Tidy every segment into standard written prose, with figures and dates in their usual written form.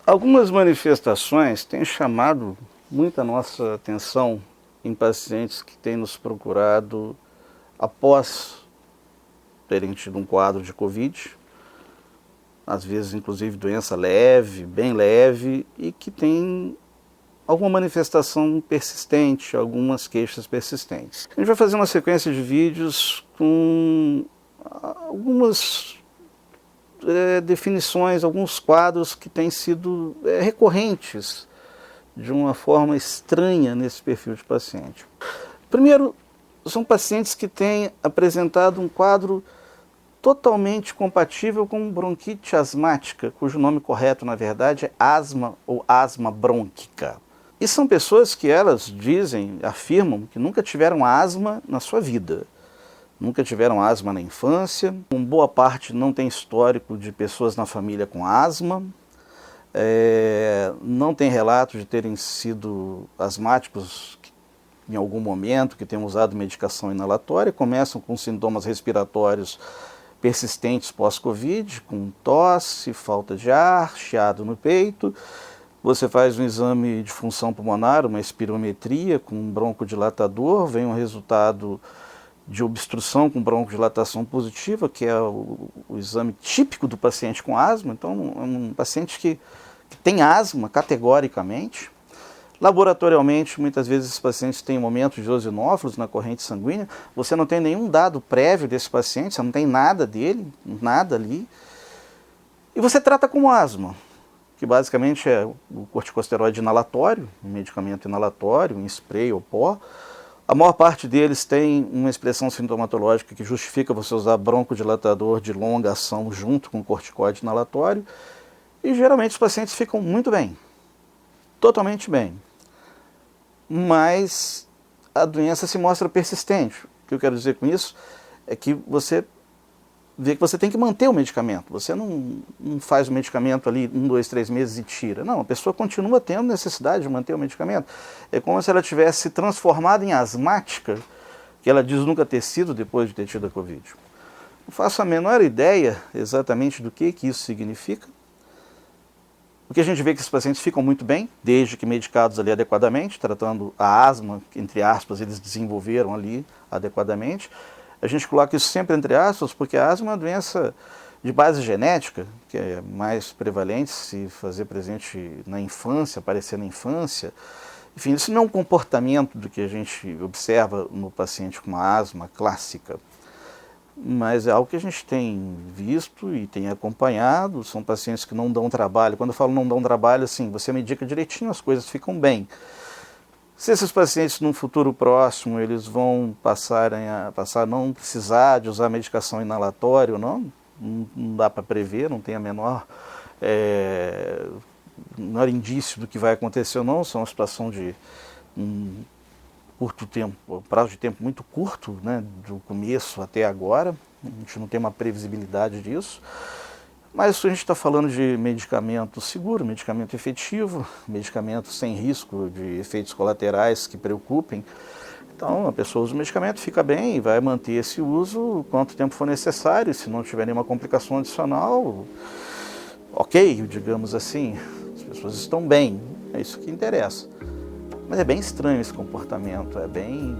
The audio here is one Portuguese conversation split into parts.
Algumas manifestações têm chamado muita nossa atenção em pacientes que têm nos procurado após terem tido um quadro de Covid, às vezes inclusive doença leve, bem leve, e que tem alguma manifestação persistente, algumas queixas persistentes. A gente vai fazer uma sequência de vídeos com algumas definições, alguns quadros que têm sido recorrentes de uma forma estranha nesse perfil de paciente. Primeiro, são pacientes que têm apresentado um quadro totalmente compatível com bronquite asmática, cujo nome correto, na verdade, é asma ou asma brônquica. E são pessoas que elas dizem, afirmam, que nunca tiveram asma na sua vida. Nunca tiveram asma na infância, uma boa parte não tem histórico de pessoas na família com asma, não tem relato de terem sido asmáticos em algum momento, que tenham usado medicação inalatória, começam com sintomas respiratórios persistentes pós-Covid, com tosse, falta de ar, chiado no peito. Você faz um exame de função pulmonar, uma espirometria com um broncodilatador, vem um resultado de obstrução com broncodilatação positiva, que é o exame típico do paciente com asma. Então, é um paciente que tem asma categoricamente. Laboratorialmente, muitas vezes esses pacientes têm momentos de eosinófilos na corrente sanguínea. Você não tem nenhum dado prévio desse paciente, você não tem nada dele, nada ali. E você trata como asma, que basicamente é o corticosteroide inalatório, um medicamento inalatório, um spray ou pó. A maior parte deles tem uma expressão sintomatológica que justifica você usar broncodilatador de longa ação junto com corticoide inalatório. E geralmente os pacientes ficam muito bem, totalmente bem. Mas a doença se mostra persistente. O que eu quero dizer com isso é que você vê que você tem que manter o medicamento. Você não faz o medicamento ali 1, 2, 3 meses e tira. Não, a pessoa continua tendo necessidade de manter o medicamento. É como se ela tivesse se transformado em asmática, que ela diz nunca ter sido depois de ter tido a Covid. Não faço a menor ideia exatamente do que isso significa. O que a gente vê é que esses pacientes ficam muito bem, desde que medicados ali adequadamente, tratando a asma, entre aspas, eles desenvolveram ali adequadamente. A gente coloca isso sempre entre aspas, porque a asma é uma doença de base genética, que é mais prevalente se fazer presente na infância, aparecer na infância. Enfim, isso não é um comportamento do que a gente observa no paciente com uma asma clássica, mas é algo que a gente tem visto e tem acompanhado. São pacientes que não dão trabalho. Quando eu falo não dão trabalho, assim, você medica direitinho, as coisas ficam bem. Se esses pacientes, num futuro próximo, eles vão passar a não precisar de usar medicação inalatória ou não dá para prever, não tem a menor indício do que vai acontecer ou não. São uma situação de curto tempo, um prazo de tempo muito curto, né, do começo até agora. A gente não tem uma previsibilidade disso. Mas a gente está falando de medicamento seguro, medicamento efetivo, medicamento sem risco de efeitos colaterais que preocupem. Então a pessoa usa o medicamento, fica bem e vai manter esse uso quanto tempo for necessário. Se não tiver nenhuma complicação adicional, ok, digamos assim, as pessoas estão bem, é isso que interessa. Mas é bem estranho esse comportamento, é bem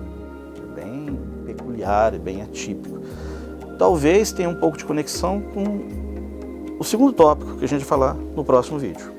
peculiar, é bem atípico. Talvez tenha um pouco de conexão com o segundo tópico que a gente vai falar no próximo vídeo.